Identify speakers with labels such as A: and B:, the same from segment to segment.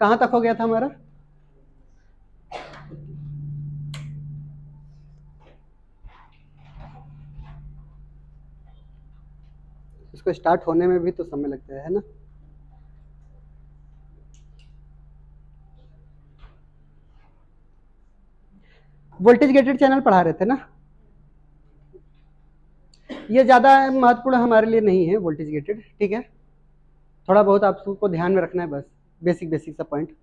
A: कहाँ तक हो गया था हमारा? इसको स्टार्ट होने में भी तो समय लगता है ना। वोल्टेज गेटेड चैनल पढ़ा रहे थे ना। ये ज़्यादा महत्वपूर्ण हमारे लिए नहीं है वोल्टेज गेटेड, ठीक है। थोड़ा बहुत आपको ध्यान में रखना है बस, बेसिक बेसिक सा पॉइंट।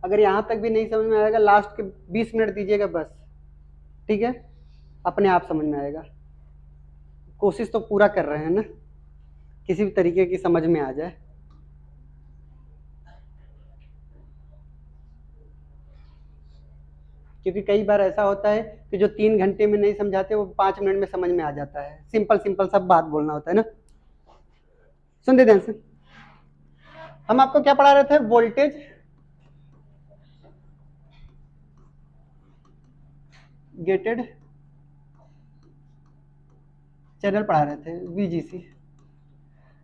A: अगर यहाँ तक भी नहीं समझ में आएगा, लास्ट के 20 मिनट दीजिएगा बस, ठीक है, अपने आप समझ में आएगा। कोशिश तो पूरा कर रहे हैं ना, किसी भी तरीके की समझ में आ जाए। क्योंकि कई बार ऐसा होता है कि जो 3 घंटे में नहीं समझाते वो 5 मिनट में समझ में आ जाता है। सिंपल सिंपल सब बात बोलना होता है ना। सुन दे ध्यान से, हम आपको क्या पढ़ा रहे थे? वोल्टेज गेटेड चैनल पढ़ा रहे थे, वीजीसी।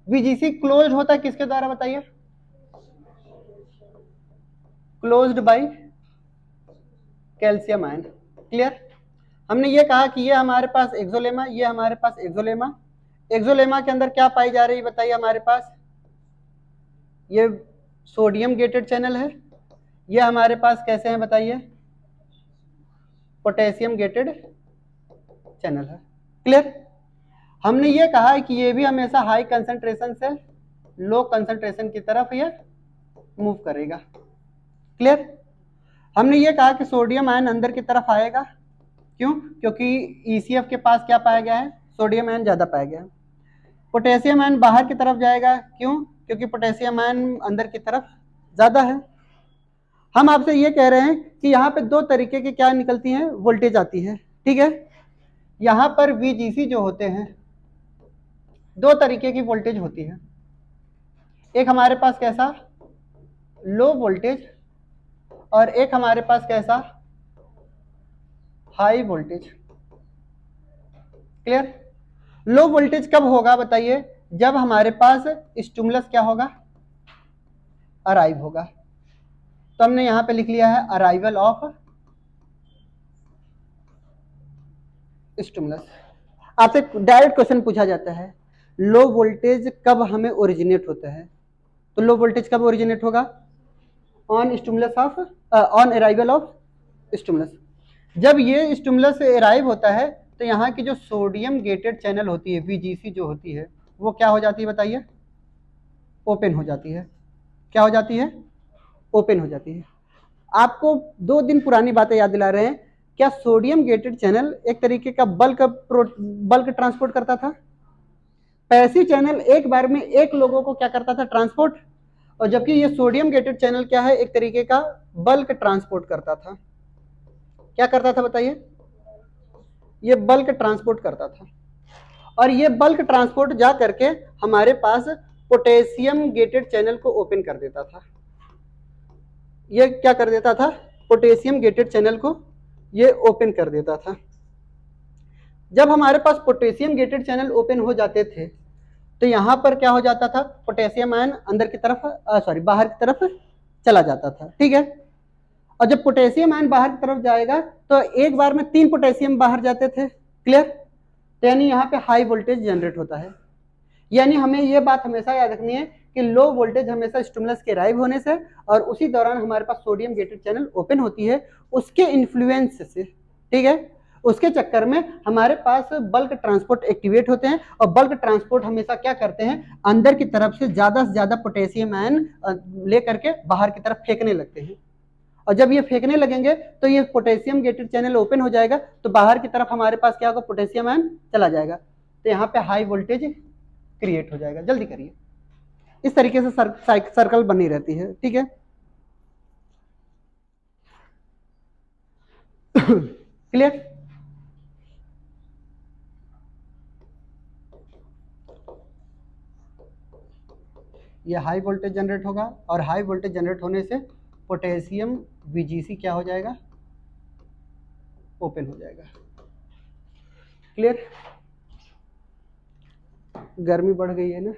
A: वीजीसी क्लोज होता है किसके द्वारा बताइए? Closed by calcium ion. Clear? हमने ये कहा कि ये हमारे पास एक्सोलेमा, ये हमारे पास एक्सोलेमा। एक्सोलेमा के अंदर क्या पाई जा रही है बताइए? हमारे पास ये सोडियम गेटेड चैनल है। ये हमारे पास कैसे हैं बताइए? पोटेशियम गेटेड चैनल है। क्लियर? हमने ये कहा है कि ये भी हमेशा हाई कंसंट्रेशन से लो कंसंट्रेशन की तरफ ये मूव करेगा। क्लियर? हमने ये कहा कि सोडियम आयन अंदर की तरफ आएगा। क्यों? क्योंकि ईसीएफ के पास क्या पाया गया है? सोडियम आयन ज्यादा पाया गया है। पोटेशियम आयन बाहर की तरफ जाएगा। क्यों? क्योंकि पोटेशियम आयन अंदर की तरफ ज्यादा है। हम आपसे ये कह रहे हैं कि यहाँ पे 2 तरीके की क्या निकलती हैं? वोल्टेज आती है, ठीक है। यहाँ पर वीजीसी जो होते हैं, 2 तरीके की वोल्टेज होती है। एक हमारे पास कैसा? लो वोल्टेज, और एक हमारे पास कैसा? High voltage. Clear? Low voltage कब होगा बताइए? जब हमारे पास स्टिमुलस क्या होगा? अराइव होगा। तो हमने यहां पे लिख लिया है अराइवल ऑफ स्टिमुलस। आपसे डायरेक्ट क्वेश्चन पूछा जाता है, लो वोल्टेज कब हमें ओरिजिनेट होता है? तो लो वोल्टेज कब ओरिजिनेट होगा? On stimulus of on arrival of stimulus. जब ये स्टिमुलस अराइव होता है तो यहाँ की जो सोडियम गेटेड चैनल होती है, वीजीसी जो होती है, वो क्या हो जाती है बताइए? ओपन हो जाती है। क्या हो जाती है? ओपन हो जाती है। आपको 2 दिन पुरानी बातें याद दिला रहे हैं। क्या सोडियम गेटेड चैनल एक तरीके का बल्क ट्रांसपोर्ट करता था? पैसिव चैनल एक बार में एक लोगों को क्या करता था? ट्रांसपोर्ट। और जबकि ये सोडियम गेटेड चैनल क्या है? एक तरीके का बल्क ट्रांसपोर्ट करता था। क्या करता था बताइए? ये बल्क ट्रांसपोर्ट करता था। और ये बल्क ट्रांसपोर्ट जा करके हमारे पास पोटेशियम गेटेड चैनल को ओपन कर देता था। ये क्या कर देता था? पोटेशियम गेटेड चैनल को ये ओपन कर देता था। जब हमारे पास पोटेशियम गेटेड चैनल ओपन हो जाते थे तो यहां पर क्या हो जाता था? पोटेशियम आयन अंदर की तरफ बाहर की तरफ चला जाता था, ठीक है। और जब पोटेशियम आयन बाहर की तरफ जाएगा तो एक बार में 3 पोटेशियम बाहर जाते थे। क्लियर? तो यानी यहाँ पे हाई वोल्टेज जनरेट होता है। यानी हमें ये बात हमेशा याद रखनी है कि लो वोल्टेज हमेशा स्टिमुलस के अराइव होने से और उसी दौरान हमारे पास सोडियम गेटेड चैनल ओपन होती है, उसके इन्फ्लुएंस से, ठीक है, उसके चक्कर में हमारे पास बल्क ट्रांसपोर्ट एक्टिवेट होते हैं। और बल्क ट्रांसपोर्ट हमेशा क्या करते हैं? अंदर की तरफ से ज्यादा पोटेशियम आयन लेकर के बाहर की तरफ फेंकने लगते हैं। और जब ये फेंकने लगेंगे तो ये पोटेशियम गेटेड चैनल ओपन हो जाएगा, तो बाहर की तरफ हमारे पास क्या होगा? पोटेशियम आयन चला जाएगा। तो यहाँ पे हाई वोल्टेज क्रिएट हो जाएगा। जल्दी करिए। इस तरीके से सर्कल बनी रहती है, ठीक है। क्लियर? ये हाई वोल्टेज जनरेट होगा और हाई वोल्टेज जनरेट होने से पोटेशियम VGC क्या हो जाएगा, ओपन हो जाएगा। क्लियर? गर्मी बढ़ गई है ना।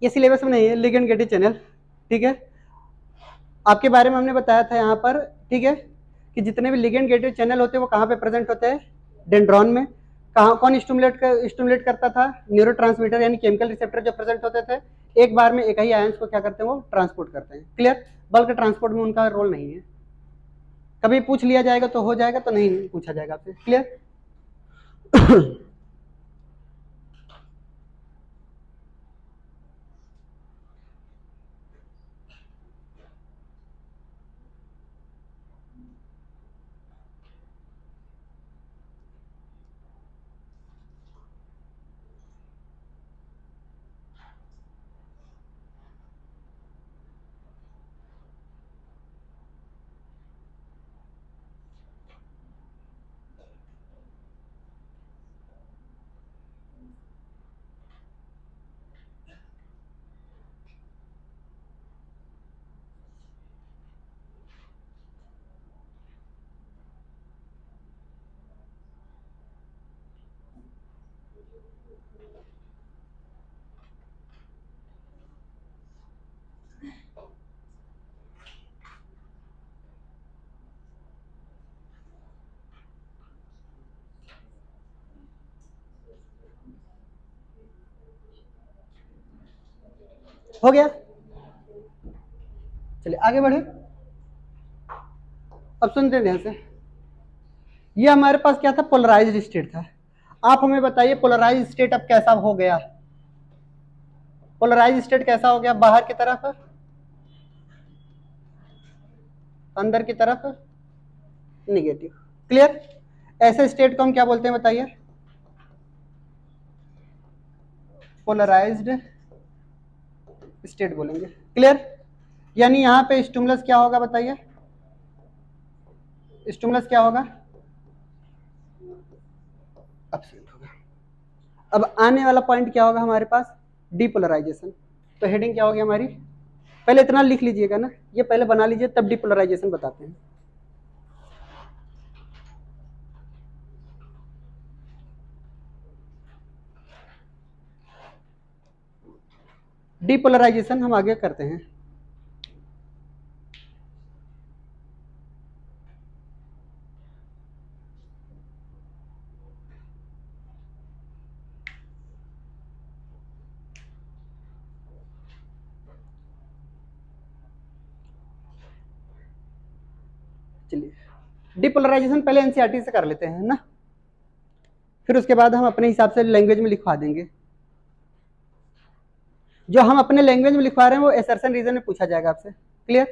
A: ये सिलेबस में नहीं है, लिगेंड गेटेड चैनल। ठीक है, आपके बारे में हमने बताया था यहाँ पर। ठीक है, कि जितने भी लिगेंड गेटेड चैनल होते हैं वो कहाँ पे प्रेजेंट होते हैं, डेंड्रॉन में। कहाँ कौन स्टिमुलेट करता था, न्यूरोट्रांसमीटर यानी केमिकल रिसेप्टर जो प्रेजेंट होते थे, एक बार में एक ही आयंस को क्या करते हैं, वो ट्रांसपोर्ट करते हैं। क्लियर? बल्क ट्रांसपोर्ट में उनका रोल नहीं है। कभी पूछ लिया जाएगा तो हो जाएगा, तो नहीं पूछा जाएगा आपसे। क्लियर? हो गया? चलिए आगे बढ़े। अब सुनते हैं ध्यान से। ये हमारे पास क्या था, पोलराइज्ड स्टेट था। आप हमें बताइए पोलराइज्ड स्टेट अब कैसा हो गया। पोलराइज्ड स्टेट कैसा हो गया, बाहर की तरफ, अंदर की तरफ निगेटिव। क्लियर? ऐसे स्टेट को हम क्या बोलते हैं बताइए, पोलराइज्ड स्टेट बोलेंगे। क्लियर? यानी यहां पे स्टिमुलस क्या होगा बताइए, स्टिमुलस क्या होगा, एब्सेंट होगा। अब आने वाला पॉइंट क्या होगा हमारे पास, डीपोलराइजेशन। तो हेडिंग क्या होगी हमारी, पहले इतना लिख लीजिएगा ना, ये पहले बना लीजिए, तब डीपोलराइजेशन बताते हैं। डीपोलराइजेशन हम आगे करते हैं। चलिए, डीपोलराइजेशन पहले एनसीईआरटी से कर लेते हैं ना, फिर उसके बाद हम अपने हिसाब से लैंग्वेज में लिखवा देंगे। जो हम अपने लैंग्वेज में लिखवा रहे हैं वो असर्शन रीजन में पूछा जाएगा आपसे। क्लियर?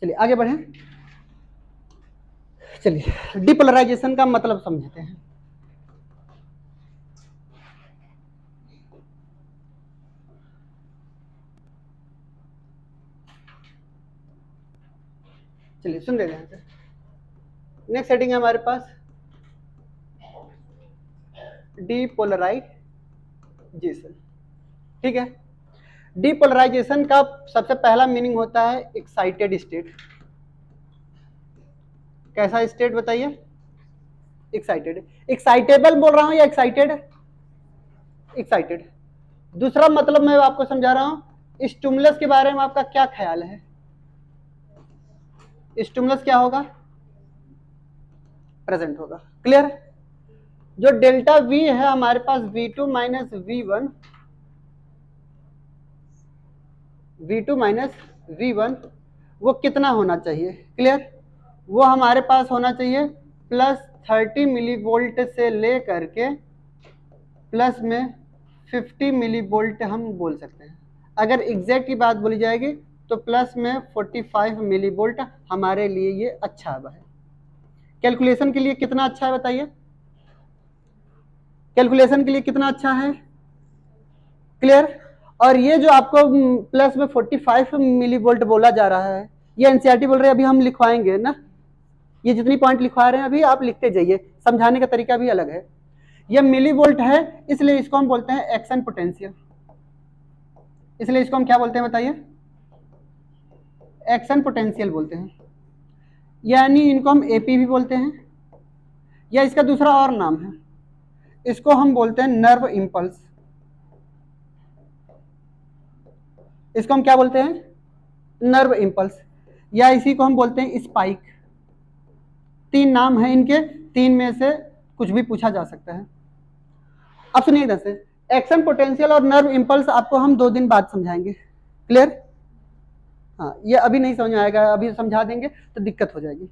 A: चलिए आगे बढ़ें। चलिए डीपोलराइजेशन का मतलब समझते हैं। चलिए सुन लेते हैं। नेक्स्ट सेटिंग है हमारे पास डीपोलराइजेशन। ठीक है, डीपोलराइजेशन का सबसे पहला मीनिंग होता है एक्साइटेड स्टेट। कैसा स्टेट बताइए? एक्साइटेड। एक्साइटेबल बोल रहा हूं या एक्साइटेड? एक्साइटेड। दूसरा मतलब मैं आपको समझा रहा हूं, स्टिमुलस के बारे में आपका क्या ख्याल है? स्टिमुलस क्या होगा? प्रेजेंट होगा। क्लियर? जो डेल्टा वी है हमारे पास V2 minus V1, V2 minus V1 वो कितना होना चाहिए? क्लियर? वो हमारे पास होना चाहिए प्लस 30 मिली वोल्ट से ले करके प्लस में 50 मिली वोल्ट हम बोल सकते हैं। अगर एग्जैक्ट की बात बोली जाएगी तो प्लस में 45 मिली वोल्ट हमारे लिए ये अच्छा है। कैलकुलेशन के लिए कितना अच्छा है बताइए? कैलकुलेशन के लिए कितना अच्छा है? क्लियर? और ये जो आपको प्लस में 45 मिली वोल्ट बोला जा रहा है, ये एनसीईआरटी बोल रहे हैं, अभी हम लिखवाएंगे ना। ये जितनी पॉइंट लिखवा रहे हैं अभी आप लिखते जाइए, समझाने का तरीका भी अलग है। ये मिली वोल्ट है, इसलिए इसको हम बोलते हैं एक्शन पोटेंशियल। इसलिए इसको हम क्या बोलते हैं बताइए? एक्शन पोटेंशियल बोलते हैं। यानी इनको हम एपी भी बोलते हैं, या इसका दूसरा और नाम है, इसको हम बोलते हैं नर्व इंपल्स। इसको हम क्या बोलते हैं? नर्व इंपल्स, या इसी को हम बोलते हैं स्पाइक। तीन नाम है इनके, तीन में से कुछ भी पूछा जा सकता है। अब सुनिए इधर से, एक्शन पोटेंशियल और नर्व इंपल्स आपको हम 2 दिन बाद समझाएंगे। क्लियर? हाँ, ये अभी नहीं समझ में आएगा, अभी समझा देंगे तो दिक्कत हो जाएगी।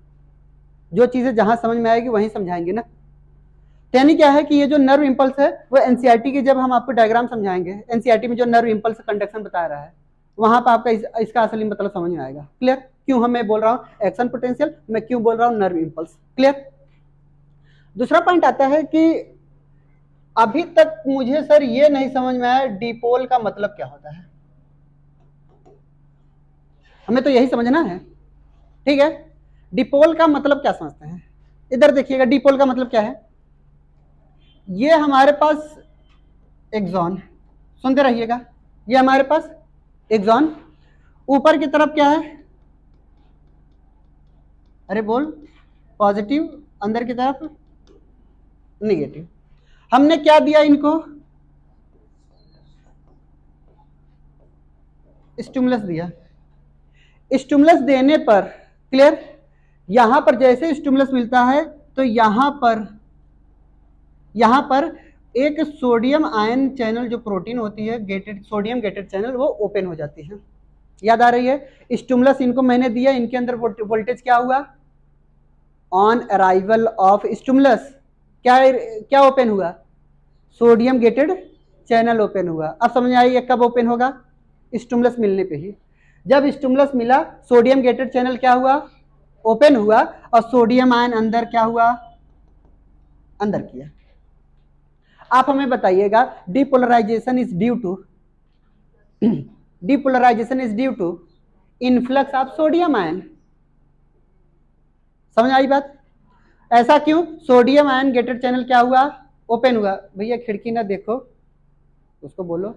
A: जो चीजें जहां समझ में आएगी वहीं समझाएंगे ना। यानी क्या है कि ये जो नर्व इंपल्स है वो एनसीईआरटी के जब हम आपको डायग्राम समझाएंगे, एनसीईआरटी में जो नर्व इंपल्स कंडक्शन बता रहा है वहां पर आपका इसका असली मतलब समझ में आएगा। क्लियर? क्यों मैं बोल रहा हूँ एक्शन पोटेंशियल, मैं क्यों बोल रहा हूँ नर्व इंपल्स। क्लियर? दूसरा पॉइंट आता है कि अभी तक मुझे सर ये नहीं समझ में आया डिपोल का मतलब क्या होता है। हमें तो यही समझना है। ठीक है, डिपोल का मतलब क्या समझते हैं? इधर देखिएगा, डिपोल का मतलब क्या है? ये हमारे पास एक्सॉन, सुनते रहिएगा, ये हमारे पास एक्सॉन, ऊपर की तरफ क्या है? अरे बोल, पॉजिटिव, अंदर की तरफ नेगेटिव। हमने क्या दिया इनको? स्टिमुलस दिया। स्टिमुलस देने पर, क्लियर, यहां पर जैसे स्टिमुलस मिलता है तो यहां पर एक सोडियम आयन चैनल जो प्रोटीन होती है, गेटेड सोडियम गेटेड चैनल, वो ओपन हो जाती है। याद आ रही है? स्टिमुलस इनको मैंने दिया, इनके अंदर वोल्टेज क्या हुआ? ऑन अराइवल ऑफ स्टिमुलस क्या ओपन हुआ? सोडियम गेटेड चैनल ओपन हुआ। अब समझ आइए कब ओपन होगा? स्टिमुलस मिलने पे ही। जब स्टिमुलस मिला, सोडियम गेटेड चैनल क्या हुआ? ओपन हुआ, और सोडियम आयन अंदर क्या हुआ? अंदर किया। आप हमें बताइएगा depolarisation is due to influx of sodium ion. समझ आई बात? ऐसा क्यों? सोडियम आयन गेटेड चैनल क्या हुआ? ओपन हुआ। भैया खिड़की ना देखो, उसको बोलो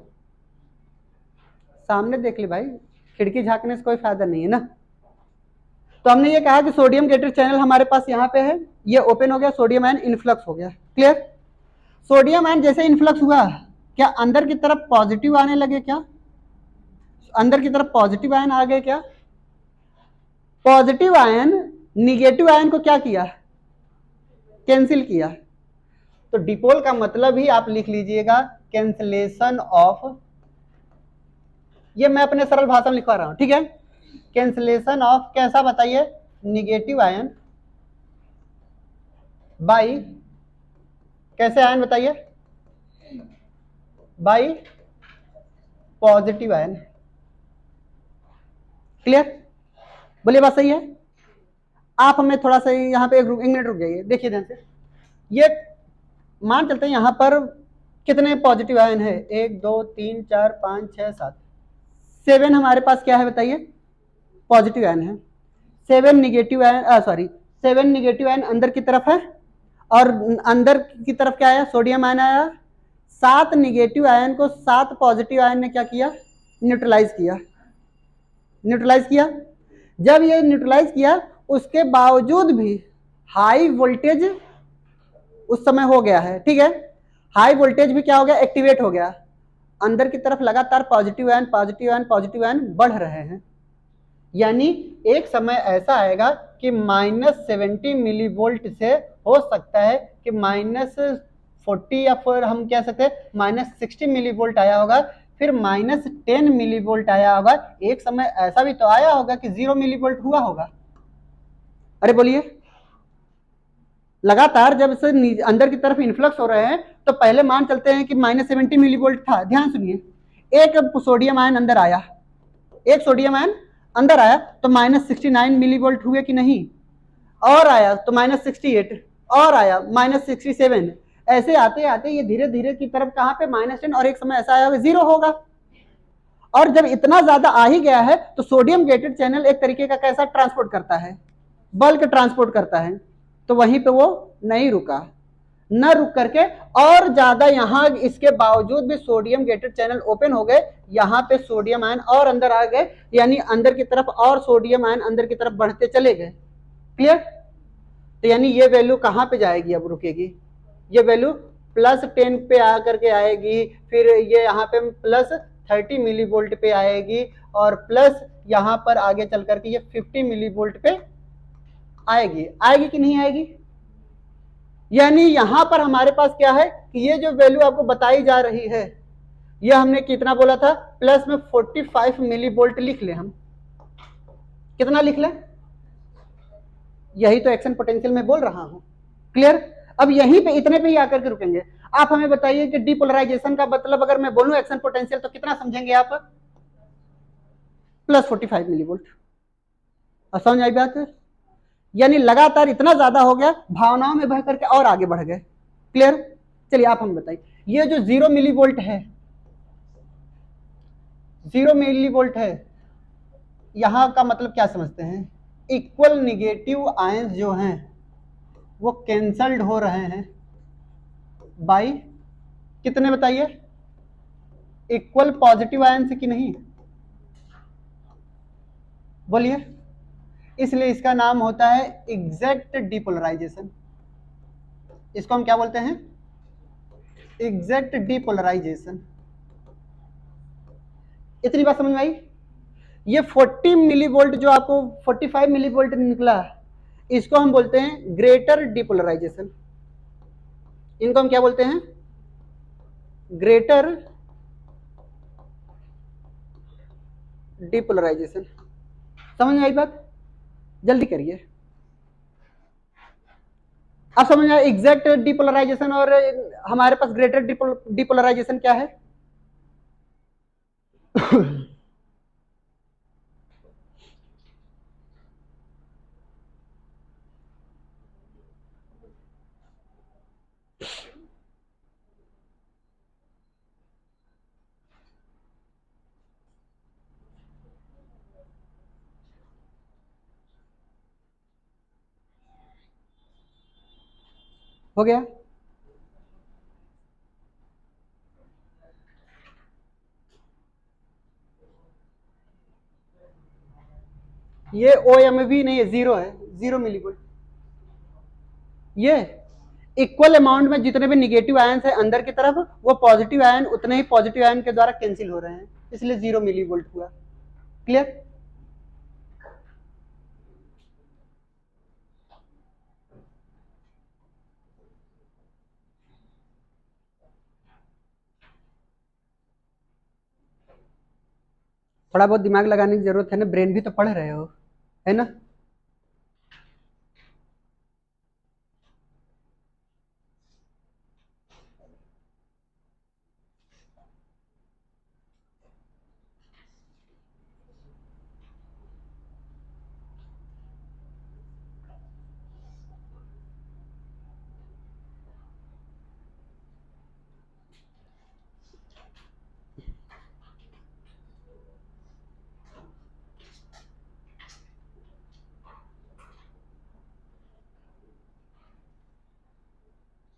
A: सामने देख ले भाई, खिड़की झांकने से कोई फायदा नहीं है ना। तो हमने ये कहा कि सोडियम गेटेड चैनल हमारे पास यहाँ पे है, ये ओपन हो गया, सोडियम आयन इनफ्लक्स हो गया। क्लियर? सोडियम आयन जैसे इनफ्लक्स हुआ, क्या अंदर की तरफ पॉजिटिव आने लगे? क्या अंदर की तरफ पॉजिटिव आयन आ गए? क्या पॉजिटिव आयन निगेटिव आयन को क्या किया? कैंसिल किया। तो डिपोल का मतलब ही आप लिख लीजिएगा कैंसलेशन ऑफ, ये मैं अपने सरल भाषा में लिखवा रहा हूं, ठीक है। कैंसलेशन ऑफ कैसा बताइए? निगेटिव आयन बाई, कैसे आयन बताइए? By positive ion. क्लियर? बोलिए बात सही है? आप हमें थोड़ा सा यहाँ पे एक मिनट रुक जाइए, देखिए ध्यान से। ये मान चलते हैं यहाँ पर कितने पॉजिटिव आयन है? 1 2 3 4 5 6 7, 7 हमारे पास क्या है बताइए? पॉजिटिव आयन है। 7 negative ion, sorry 7 negative ion अंदर की तरफ है, और अंदर की तरफ क्या आया? सोडियम आयन आया। 7 निगेटिव आयन को 7 पॉजिटिव आयन ने क्या किया? न्यूट्रलाइज किया। न्यूट्रलाइज किया। जब ये न्यूट्रलाइज किया, उसके बावजूद भी हाई वोल्टेज उस समय हो गया है, ठीक है। हाई वोल्टेज भी क्या हो गया? एक्टिवेट हो गया। अंदर की तरफ लगातार positive ion positive ion positive ion बढ़ रहे हैं। यानी एक समय ऐसा आएगा कि -70 मिली वोल्ट से हो सकता है कि -40 या फिर हम कह सकते हैं -60 मिली वोल्ट आया होगा, फिर -10 मिली वोल्ट आया होगा। एक समय ऐसा भी तो आया होगा कि 0 मिली वोल्ट हुआ होगा। अरे बोलिए, लगातार जब से अंदर की तरफ इन्फ्लक्स हो रहे हैं, तो पहले मान चलते हैं कि -70 मिली वोल्ट था। ध्यान सुनिए, एक सोडियम आयन अंदर आया, एक सोडियम आयन अंदर आया तो -69 मिली वोल्ट हुए कि नहीं? और आया तो -68, और आया -67। ऐसे आते आते ये धीरे धीरे की तरफ कहां पे? -10, और एक समय ऐसा आया 0 होगा। और जब इतना ज्यादा आ ही गया है, तो सोडियम गेटेड चैनल एक तरीके का कैसा ट्रांसपोर्ट करता है? बल्क ट्रांसपोर्ट करता है। तो वहीं पे वो नहीं रुका, न रुक करके और ज्यादा यहां इसके बावजूद भी सोडियम गेटेड चैनल ओपन हो गए। यहां पे सोडियम आयन और अंदर आ गए, यानी अंदर की तरफ और सोडियम आयन अंदर की तरफ बढ़ते चले गए। क्लियर? तो यानी ये वैल्यू कहां पे जाएगी? अब रुकेगी। ये वैल्यू +10 पे आकर के आएगी, फिर ये यहाँ पे +30 मिली वोल्ट पे आएगी, और प्लस यहां पर आगे चल करके ये 50 मिली वोल्ट पे आएगी। आएगी कि नहीं आएगी? यानी यहां पर हमारे पास क्या है कि ये जो वैल्यू आपको बताई जा रही है, ये हमने कितना बोला था? प्लस में 45 मिली वोल्ट लिख ले। हम कितना लिख लें? यही तो एक्शन पोटेंशियल में बोल रहा हूं। क्लियर? अब यहीं पे इतने पे ही आकर के रुकेंगे। आप हमें बताइए कि डीपोलराइजेशन का मतलब अगर मैं बोलूं एक्शन पोटेंशियल, तो कितना समझेंगे आप? +45 मिली वोल्ट। समझ आई बात? यानी लगातार इतना ज्यादा हो गया, भावनाओं में बह करके और आगे बढ़ गए। क्लियर? चलिए आप हमें बताइए, ये जो 0 मिली वोल्ट है, 0 मिली वोल्ट है, यहां का मतलब क्या समझते हैं? इक्वल निगेटिव आयंस जो हैं वो कैंसल्ड हो रहे हैं बाई कितने बताइए? इक्वल पॉजिटिव आयंस कि नहीं? बोलिए। इसलिए इसका नाम होता है एग्जैक्ट डीपोलराइजेशन। इसको हम क्या बोलते हैं? Exact depolarization. इतनी बात समझ में आई? ये 40 मिली वोल्ट जो आपको 45 मिली वोल्ट निकला, इसको हम बोलते हैं ग्रेटर डीपोलराइजेशन। इनको हम क्या बोलते हैं? Greater depolarization. समझ में आई बात? जल्दी करिए। अब समझ आया एग्जैक्ट डीपोलराइजेशन और हमारे पास ग्रेटर डीपोलराइजेशन क्या है? हो गया? ये OMV नहीं है, 0 है, 0 मिली वोल्ट। ये इक्वल अमाउंट में जितने भी निगेटिव आयन है अंदर की तरफ, वो पॉजिटिव आयन उतने ही पॉजिटिव आयन के द्वारा कैंसिल हो रहे हैं, इसलिए 0 मिलीवोल्ट हुआ। क्लियर? थोड़ा बहुत दिमाग लगाने की जरूरत है ना, ब्रेन भी तो पढ़ रहे हो, है ना?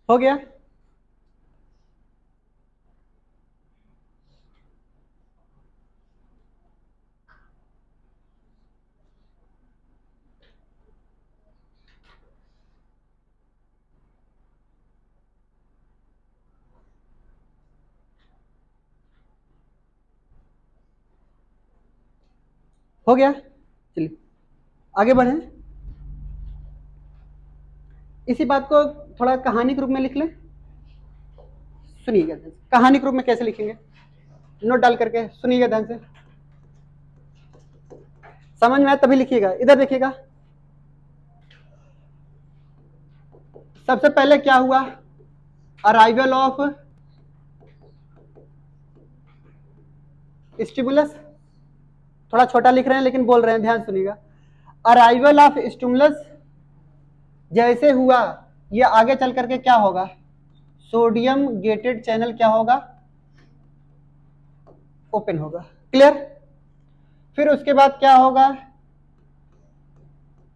A: हो गया? हो गया? चलिए आगे बढ़े। इसी बात को थोड़ा कहानी के रूप में लिख लें। सुनिएगा ध्यान से, कहानी के रूप में कैसे लिखेंगे, नोट डाल करके सुनिएगा ध्यान से, समझ में आए तभी लिखिएगा। इधर देखिएगा, सबसे पहले क्या हुआ, अराइवल ऑफ स्टिमुलस, थोड़ा छोटा लिख रहे हैं लेकिन बोल रहे हैं, ध्यान सुनिएगा। अराइवल ऑफ स्टिमुलस जैसे हुआ, ये आगे चल करके क्या होगा, सोडियम गेटेड चैनल क्या होगा, ओपन होगा। क्लियर? फिर उसके बाद क्या होगा,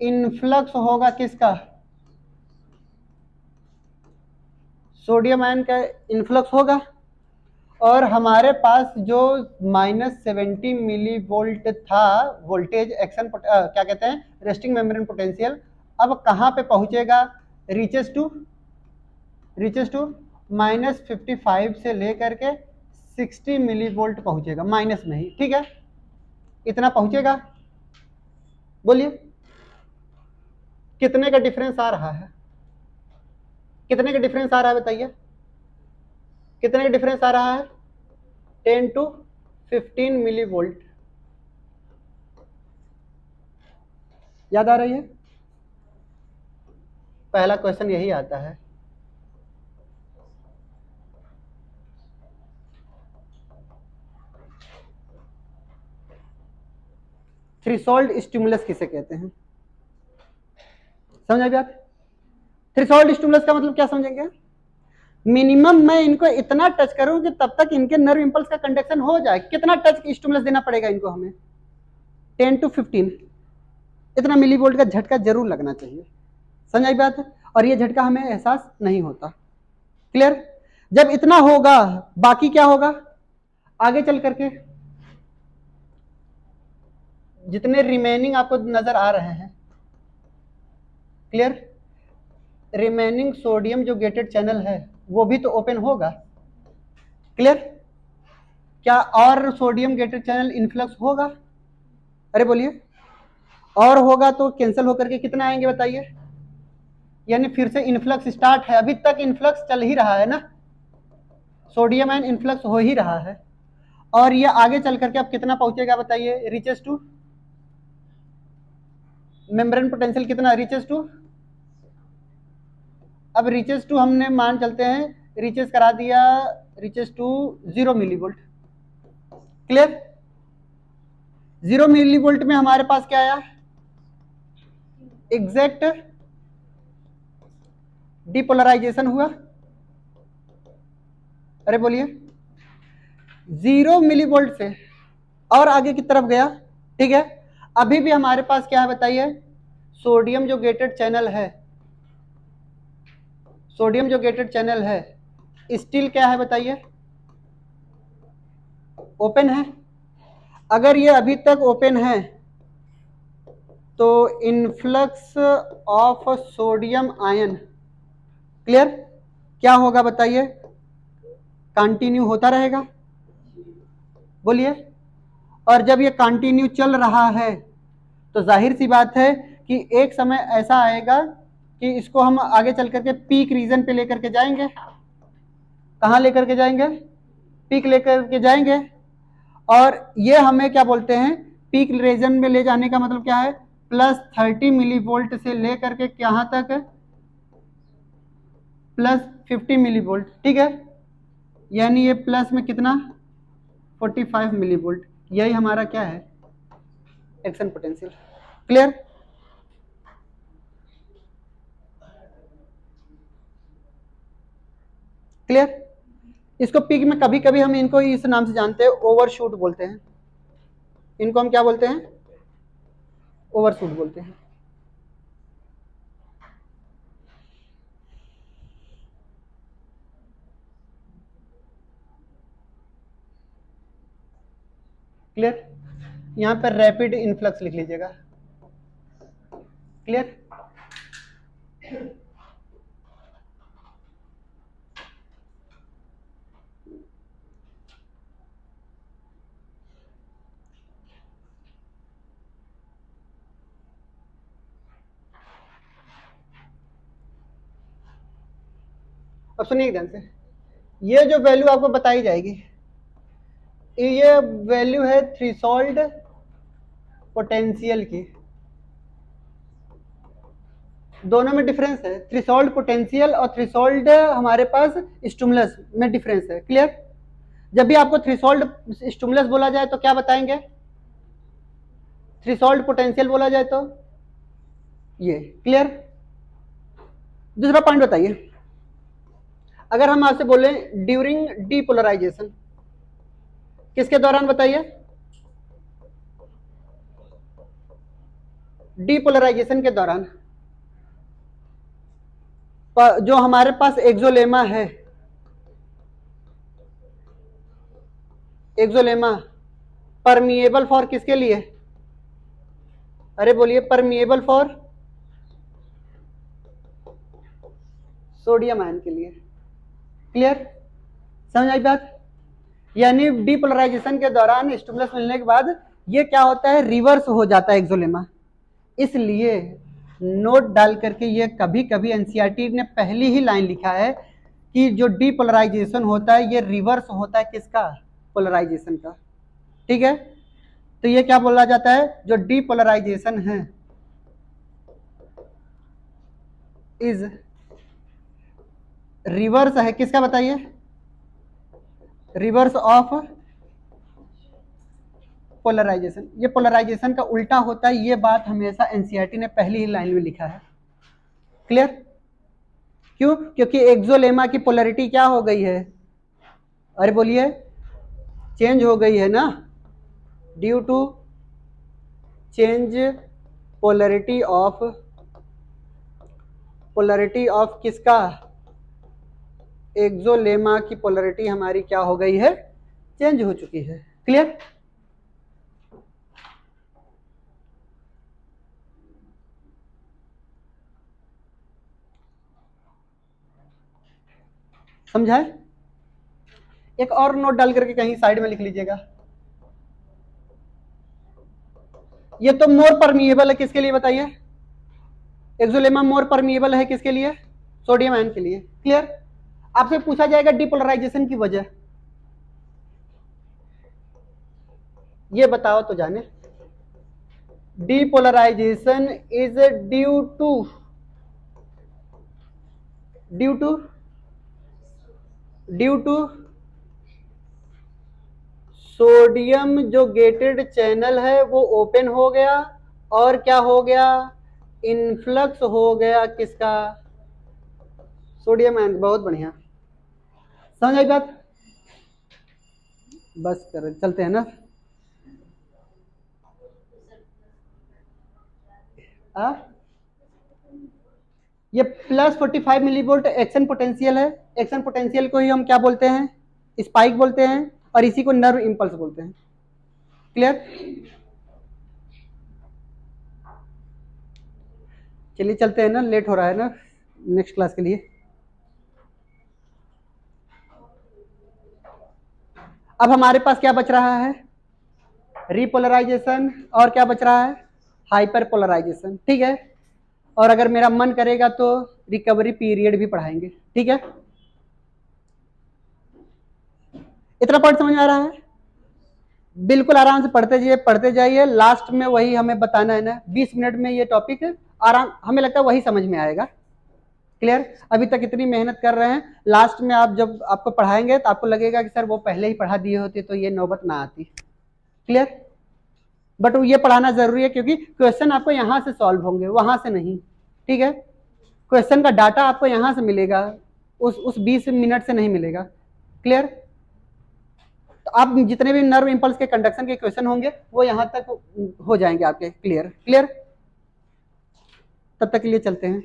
A: इनफ्लक्स होगा किसका, सोडियम आयन का इनफ्लक्स होगा, और हमारे पास जो -70 मिली वोल्ट था वोल्टेज एक्शन क्या कहते हैं, रेस्टिंग मेम्ब्रेन पोटेंशियल, अब कहां पे पहुंचेगा, रीचेस टू -55 से लेकर के 60 मिली वोल्ट पहुंचेगा, माइनस में ही, ठीक है, इतना पहुंचेगा। बोलिए कितने का डिफरेंस आ रहा है, कितने का डिफरेंस आ रहा है बताइए, कितने का डिफरेंस आ रहा है, 10 to 15 मिली वोल्ट। याद आ रही है? पहला क्वेश्चन यही आता है। थ्रेशोल्ड स्टिमुलस किसे कहते हैं, समझ आ गया? थ्रेशोल्ड स्टिमुलस का मतलब क्या समझेंगे, मिनिमम मैं इनको इतना टच करूं कि तब तक इनके नर्व इंपल्स का कंडक्शन हो जाए, कितना टच स्टिमुलस देना पड़ेगा इनको हमें, 10 to 15, इतना मिली वोल्ट का झटका जरूर लगना चाहिए। समझ आई बात है? और ये झटका हमें एहसास नहीं होता। क्लियर? जब इतना होगा, बाकी क्या होगा, आगे चल करके जितने रिमेनिंग आपको नजर आ रहे हैं, क्लियर, रिमेनिंग सोडियम जो गेटेड चैनल है वो भी तो ओपन होगा। क्लियर? क्या और सोडियम गेटेड चैनल इनफ्लक्स होगा, अरे बोलिए, और होगा तो कैंसिल होकर के कितना आएंगे बताइए, यानी फिर से इनफ्लक्स स्टार्ट है, अभी तक इनफ्लक्स चल ही रहा है ना, सोडियम आयन इनफ्लक्स हो ही रहा है, और ये आगे चल करके अब कितना पहुंचेगा बताइए, रीचेस टू मेम्ब्रेन पोटेंशियल कितना, रीचेस टू, अब रीचेस टू हमने मान चलते हैं रीचेस करा दिया, reaches to 0 millivolt. Clear? 0 millivolt में हमारे पास क्या आया, एग्जैक्ट डिपोलराइजेशन हुआ, अरे बोलिए, 0 मिली वोल्ट से और आगे की तरफ गया, ठीक है, अभी भी हमारे पास क्या है बताइए, सोडियम जो गेटेड चैनल है, सोडियम जो गेटेड चैनल है स्टील क्या है बताइए, ओपन है। अगर ये अभी तक ओपन है तो influx of sodium ion clear? क्या होगा बताइए? कंटिन्यू होता रहेगा, बोलिए। और जब ये कंटिन्यू चल रहा है तो जाहिर सी बात है कि एक समय ऐसा आएगा कि इसको हम आगे चल करके पीक रीजन पे लेकर के जाएंगे। कहाँ लेकर के जाएंगे? पीक लेकर के जाएंगे। और ये हमें क्या बोलते हैं? पीक रीजन में ले जाने का मतलब क्या है? +30 मिली वोल्ट से लेकर के कहाँ तक? +50 मिली वोल्ट, ठीक है। यानी ये प्लस में कितना? 45 मिली वोल्ट। यही हमारा क्या है? Action potential. क्लियर? क्लियर? इसको पीक में कभी कभी हम इनको इस नाम से जानते हैं, ओवरशूट बोलते हैं। इनको हम क्या बोलते हैं? ओवरशूट बोलते हैं। क्लियर? यहां पर रैपिड इन्फ्लक्स लिख लीजिएगा। क्लियर? अब सुनिए ध्यान से, ये जो वैल्यू आपको बताई जाएगी, ये वैल्यू है थ्रेशोल्ड पोटेंशियल की। दोनों में डिफरेंस है, थ्रेशोल्ड पोटेंशियल और थ्रेशोल्ड हमारे पास स्टिमुलस में डिफरेंस है। क्लियर? जब भी आपको थ्रेशोल्ड स्टिमुलस बोला जाए तो क्या बताएंगे? थ्रेशोल्ड पोटेंशियल बोला जाए तो ये। क्लियर? दूसरा पॉइंट बताइए, अगर हम आपसे बोले ड्यूरिंग डीपोलराइजेशन, किसके दौरान बताइए? डीपोलराइजेशन के दौरान। जो हमारे पास एक्सोलेमा है, एक्सोलेमा परमिएबल फॉर किसके लिए? अरे बोलिए, परमिएबल फॉर सोडियम आयन के लिए। क्लियर? समझ आई बात? यानी डीपोलराइजेशन के दौरान स्टिमुलस मिलने के बाद ये क्या होता है? रिवर्स हो जाता है एक्सोलेमा। इसलिए नोट डाल करके ये कभी कभी एनसीईआरटी ने पहली ही लाइन लिखा है कि जो डीपोलराइजेशन होता है ये रिवर्स होता है किसका? पोलराइजेशन का। ठीक है? तो ये क्या बोला जाता है? जो डीपोलराइजेशन है इज रिवर्स है किसका बताइए? Reverse of polarization. ये पोलराइजेशन का उल्टा होता है, ये बात हमेशा एनसीईआरटी ने पहली ही लाइन में लिखा है। क्लियर? क्यों? क्योंकि एक्सोलेमा की पोलरिटी क्या हो गई है? अरे बोलिए, चेंज हो गई है ना, due to change polarity of किसका? एक्सोलेमा की पोलरिटी हमारी क्या हो गई है? चेंज हो चुकी है। क्लियर? समझा है? एक और नोट डाल करके कहीं साइड में लिख लीजिएगा, ये तो मोर परमिएबल है किसके लिए बताइए? एक्सोलेमा मोर परमिएबल है किसके लिए? सोडियम आयन के लिए। क्लियर? आपसे पूछा जाएगा डिपोलराइजेशन की वजह, ये बताओ तो जाने। Depolarization is due to sodium जो गेटेड चैनल है वो ओपन हो गया, और क्या हो गया? इनफ्लक्स हो गया किसका? Sodium ion. बहुत बढ़िया, समझ आई बात? बस कर चलते हैं ना। आ? ये +45 मिलीवोल्ट एक्शन पोटेंशियल है। एक्शन पोटेंशियल को ही हम क्या बोलते हैं? स्पाइक बोलते हैं, और इसी को नर्व इंपल्स बोलते हैं। क्लियर? चलिए चलते हैं ना, लेट हो रहा है ना नेक्स्ट क्लास के लिए। अब हमारे पास क्या बच रहा है, रिपोलराइजेशन, और क्या बच रहा है, हाइपर पोलराइजेशन, ठीक है। और अगर मेरा मन करेगा तो रिकवरी पीरियड भी पढ़ाएंगे, ठीक है। इतना पॉइंट समझ में आ रहा है? बिल्कुल आराम से पढ़ते जाइए, लास्ट में वही हमें बताना है ना, 20 मिनट में ये टॉपिक आराम, हमें लगता है वही समझ में आएगा। क्लियर? अभी तक इतनी मेहनत कर रहे हैं, लास्ट में आप जब आपको पढ़ाएंगे तो आपको लगेगा कि सर वो पहले ही पढ़ा दिए होते तो ये नौबत ना आती। क्लियर? बट ये पढ़ाना जरूरी है क्योंकि क्वेश्चन आपको यहां से सॉल्व होंगे, वहां से नहीं, ठीक है। क्वेश्चन का डाटा आपको यहां से मिलेगा, उस 20 मिनट से नहीं मिलेगा। क्लियर? तो आप जितने भी नर्व इंपल्स के कंडक्शन के क्वेश्चन होंगे वो यहां तक हो जाएंगे आपके। क्लियर? क्लियर? तब तक के लिए चलते हैं।